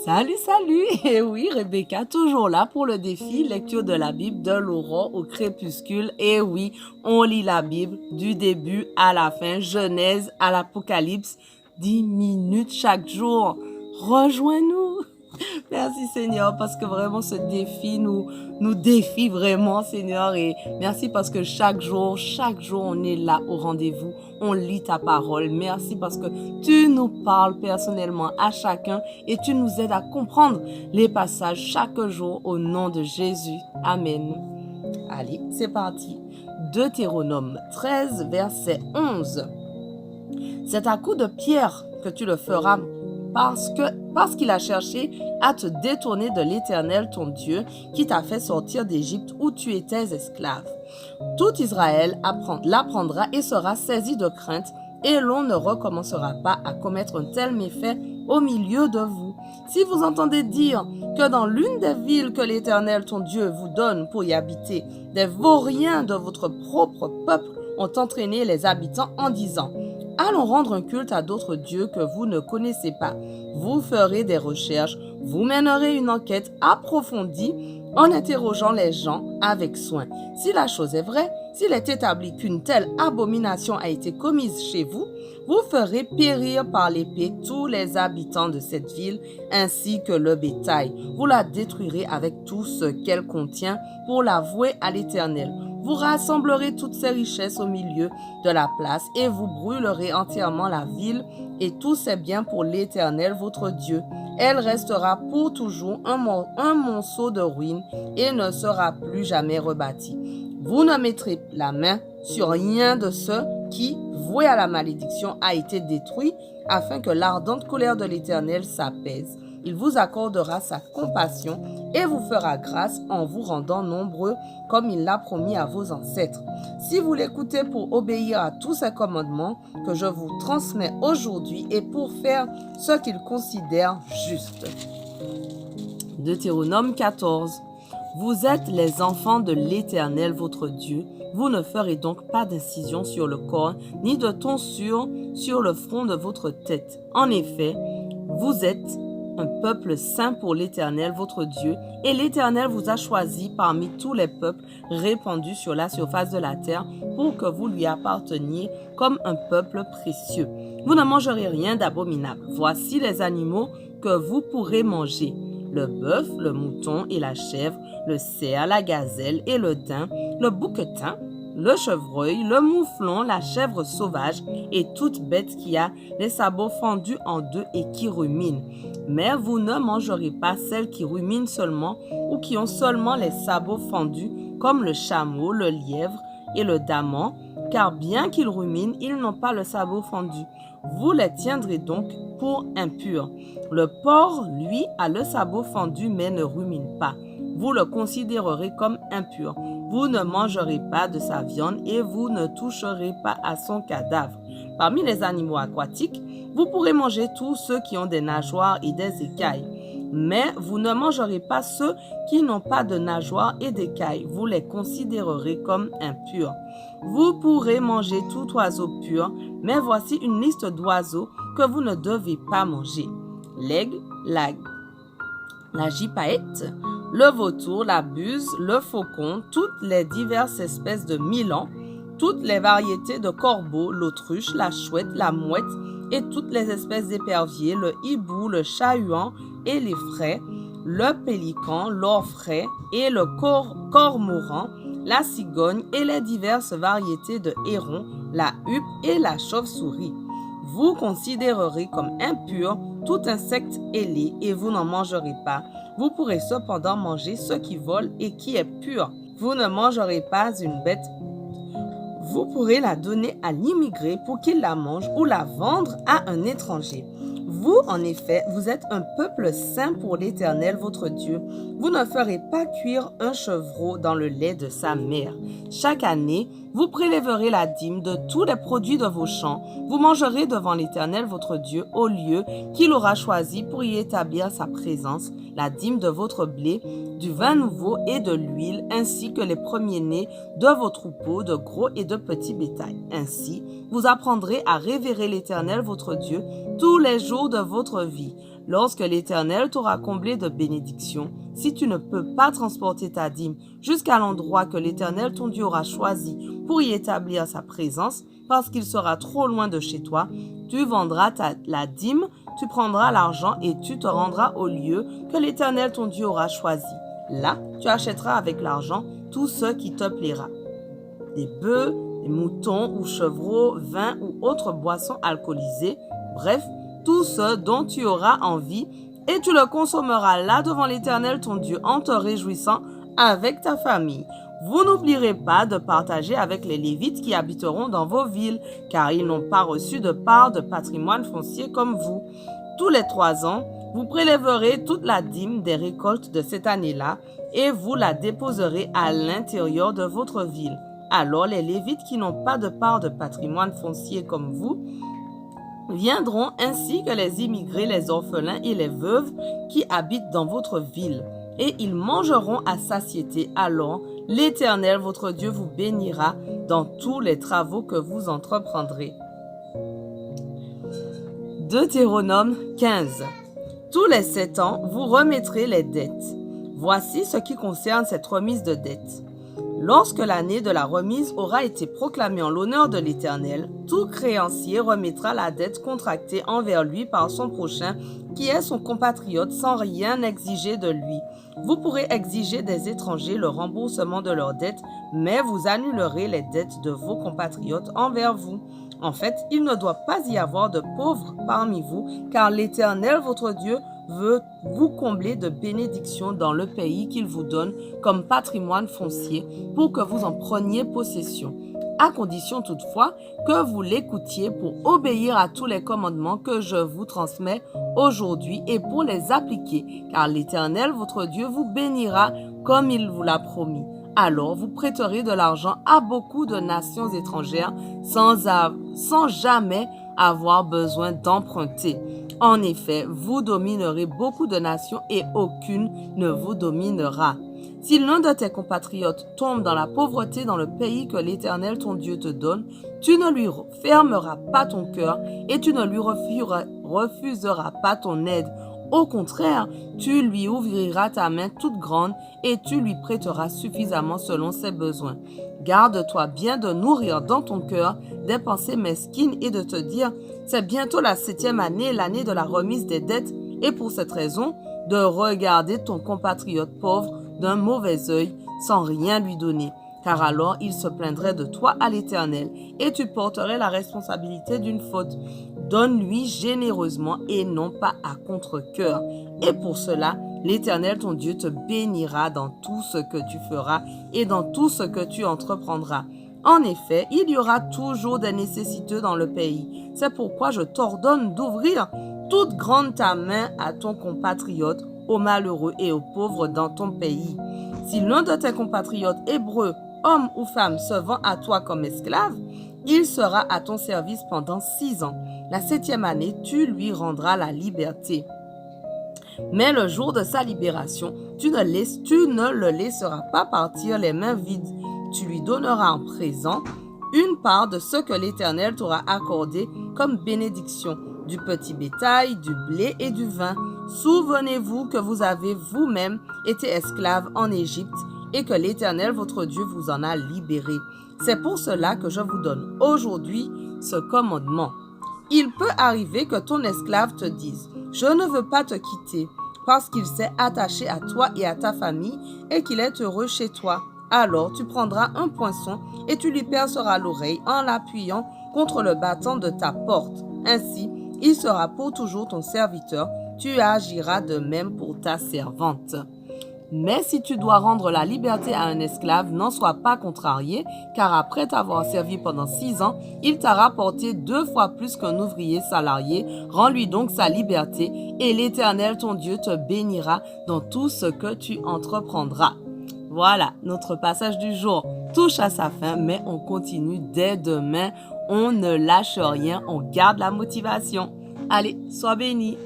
Salut, salut! Et oui, Rebecca, toujours là pour le défi lecture de la Bible de l'aurore au crépuscule. Et oui, on lit la Bible du début à la fin, Genèse à l'Apocalypse, 10 minutes chaque jour. Rejoins-nous! Merci Seigneur parce que vraiment ce défi nous défie vraiment Seigneur et merci parce que chaque jour on est là au rendez-vous, on lit ta parole. Merci parce que tu nous parles personnellement à chacun et tu nous aides à comprendre les passages chaque jour au nom de Jésus. Amen. Allez, c'est parti. Deutéronome 13, verset 11. C'est à coup de pierre que tu le feras parce qu'il a cherché à te détourner de l'Éternel ton Dieu qui t'a fait sortir d'Égypte où tu étais esclave. Tout Israël l'apprendra et sera saisi de crainte et l'on ne recommencera pas à commettre un tel méfait au milieu de vous. Si vous entendez dire que dans l'une des villes que l'Éternel ton Dieu vous donne pour y habiter, des vauriens de votre propre peuple ont entraîné les habitants en disant « Allons rendre un culte à d'autres dieux que vous ne connaissez pas. » Vous ferez des recherches, vous mènerez une enquête approfondie en interrogeant les gens avec soin. Si la chose est vraie, s'il est établi qu'une telle abomination a été commise chez vous, vous ferez périr par l'épée tous les habitants de cette ville ainsi que le bétail. Vous la détruirez avec tout ce qu'elle contient pour la vouer à l'Éternel. Vous rassemblerez toutes ces richesses au milieu de la place et vous brûlerez entièrement la ville et tous ses biens pour l'Éternel votre Dieu. Elle restera pour toujours un monceau de ruines et ne sera plus jamais rebâtie. Vous ne mettrez la main sur rien de ce qui, voué à la malédiction, a été détruit afin que l'ardente colère de l'Éternel s'apaise. Il vous accordera sa compassion et vous fera grâce en vous rendant nombreux comme il l'a promis à vos ancêtres. Si vous l'écoutez pour obéir à tous ces commandements que je vous transmets aujourd'hui et pour faire ce qu'il considère juste. Deutéronome 14. Vous êtes les enfants de l'Éternel votre Dieu. Vous ne ferez donc pas d'incision sur le corps, ni de tonsure sur le front de votre tête. En effet, vous êtes un peuple saint pour l'Éternel, votre Dieu, et l'Éternel vous a choisi parmi tous les peuples répandus sur la surface de la terre pour que vous lui apparteniez comme un peuple précieux. Vous ne mangerez rien d'abominable. Voici les animaux que vous pourrez manger. Le bœuf, le mouton et la chèvre, le cerf, la gazelle et le daim, le bouquetin, le chevreuil, le mouflon, la chèvre sauvage et toute bête qui a les sabots fendus en deux et qui rumine. Mais vous ne mangerez pas celles qui ruminent seulement ou qui ont seulement les sabots fendus, comme le chameau, le lièvre et le daman, car bien qu'ils ruminent, ils n'ont pas le sabot fendu. Vous les tiendrez donc pour impurs. Le porc, lui, a le sabot fendu mais ne rumine pas. Vous le considérerez comme impur. Vous ne mangerez pas de sa viande et vous ne toucherez pas à son cadavre. Parmi les animaux aquatiques, vous pourrez manger tous ceux qui ont des nageoires et des écailles. Mais vous ne mangerez pas ceux qui n'ont pas de nageoires et d'écailles. Vous les considérerez comme impurs. Vous pourrez manger tout oiseau pur, mais voici une liste d'oiseaux que vous ne devez pas manger. L'aigle, la gypaète, le vautour, la buse, le faucon, toutes les diverses espèces de milans, toutes les variétés de corbeaux, l'autruche, la chouette, la mouette et toutes les espèces d'éperviers, le hibou, le chat-huant et les fraies, le pélican, l'orfraie et le cormoran, la cigogne et les diverses variétés de hérons, la huppe et la chauve-souris. Vous considérerez comme impur tout insecte ailé et vous n'en mangerez pas. Vous pourrez cependant manger ce qui vole et qui est pur. Vous ne mangerez pas une bête. Vous pourrez la donner à l'immigré pour qu'il la mange ou la vendre à un étranger. Vous, en effet, vous êtes un peuple saint pour l'Éternel, votre Dieu. Vous ne ferez pas cuire un chevreau dans le lait de sa mère. Chaque année, vous prélèverez la dîme de tous les produits de vos champs. Vous mangerez devant l'Éternel, votre Dieu, au lieu qu'il aura choisi pour y établir sa présence, la dîme de votre blé, du vin nouveau et de l'huile, ainsi que les premiers-nés de vos troupeaux, de gros et de petits bétail. Ainsi, vous apprendrez à révérer l'Éternel, votre Dieu, tous les jours de votre vie. Lorsque l'Éternel t'aura comblé de bénédictions, si tu ne peux pas transporter ta dîme jusqu'à l'endroit que l'Éternel ton Dieu aura choisi pour y établir sa présence, parce qu'il sera trop loin de chez toi, tu vendras la dîme, tu prendras l'argent et tu te rendras au lieu que l'Éternel ton Dieu aura choisi. Là, tu achèteras avec l'argent tout ce qui te plaira. Des bœufs, des moutons ou chevreaux, vin ou autres boissons alcoolisées, bref, tout ce dont tu auras envie, et tu le consommeras là devant l'Éternel ton Dieu en te réjouissant avec ta famille. Vous n'oublierez pas de partager avec les Lévites qui habiteront dans vos villes, car ils n'ont pas reçu de part de patrimoine foncier comme vous. Tous les 3 ans, vous prélèverez toute la dîme des récoltes de cette année-là, et vous la déposerez à l'intérieur de votre ville. Alors les Lévites qui n'ont pas de part de patrimoine foncier comme vous, viendront ainsi que les immigrés, les orphelins et les veuves qui habitent dans votre ville. Et ils mangeront à satiété. Alors, l'Éternel, votre Dieu, vous bénira dans tous les travaux que vous entreprendrez. Deutéronome 15. Tous les 7 ans, vous remettrez les dettes. Voici ce qui concerne cette remise de dettes. Lorsque l'année de la remise aura été proclamée en l'honneur de l'Éternel, tout créancier remettra la dette contractée envers lui par son prochain, qui est son compatriote, sans rien exiger de lui. Vous pourrez exiger des étrangers le remboursement de leurs dettes, mais vous annulerez les dettes de vos compatriotes envers vous. En fait, il ne doit pas y avoir de pauvres parmi vous, car l'Éternel, votre Dieu, veut vous combler de bénédictions dans le pays qu'il vous donne comme patrimoine foncier pour que vous en preniez possession, à condition toutefois que vous l'écoutiez pour obéir à tous les commandements que je vous transmets aujourd'hui et pour les appliquer, car l'Éternel, votre Dieu, vous bénira comme il vous l'a promis. Alors vous prêterez de l'argent à beaucoup de nations étrangères sans jamais avoir besoin d'emprunter. En effet, vous dominerez beaucoup de nations et aucune ne vous dominera. Si l'un de tes compatriotes tombe dans la pauvreté dans le pays que l'Éternel ton Dieu te donne, tu ne lui fermeras pas ton cœur et tu ne lui refuseras pas ton aide. Au contraire, tu lui ouvriras ta main toute grande et tu lui prêteras suffisamment selon ses besoins. Garde-toi bien de nourrir dans ton cœur des pensées mesquines et de te dire « C'est bientôt la 7e année, l'année de la remise des dettes, et pour cette raison, de regarder ton compatriote pauvre d'un mauvais œil sans rien lui donner. Car alors il se plaindrait de toi à l'Éternel et tu porterais la responsabilité d'une faute. Donne-lui généreusement et non pas à contre-cœur. Et pour cela, l'Éternel ton Dieu te bénira dans tout ce que tu feras et dans tout ce que tu entreprendras. En effet, il y aura toujours des nécessiteux dans le pays. C'est pourquoi je t'ordonne d'ouvrir toute grande ta main à ton compatriote, aux malheureux et aux pauvres dans ton pays. Si l'un de tes compatriotes hébreux, homme ou femme, se vend à toi comme esclave, il sera à ton service pendant 6 ans. La 7e année, tu lui rendras la liberté. Mais le jour de sa libération, tu ne le laisseras pas partir les mains vides. Tu lui donneras en présent une part de ce que l'Éternel t'aura accordé comme bénédiction, du petit bétail, du blé et du vin. Souvenez-vous que vous avez vous-même été esclaves en Égypte et que l'Éternel votre Dieu vous en a libéré. C'est pour cela que je vous donne aujourd'hui ce commandement. Il peut arriver que ton esclave te dise « Je ne veux pas te quitter » parce qu'il s'est attaché à toi et à ta famille et qu'il est heureux chez toi. Alors tu prendras un poinçon et tu lui perceras l'oreille en l'appuyant contre le battant de ta porte. Ainsi, il sera pour toujours ton serviteur. Tu agiras de même pour ta servante. Mais si tu dois rendre la liberté à un esclave, n'en sois pas contrarié, car après t'avoir servi pendant 6 ans, il t'a rapporté 2 fois plus qu'un ouvrier salarié. Rends-lui donc sa liberté, et l'Éternel ton Dieu te bénira dans tout ce que tu entreprendras. Voilà, notre passage du jour touche à sa fin, mais on continue dès demain. On ne lâche rien, on garde la motivation. Allez, sois bénis.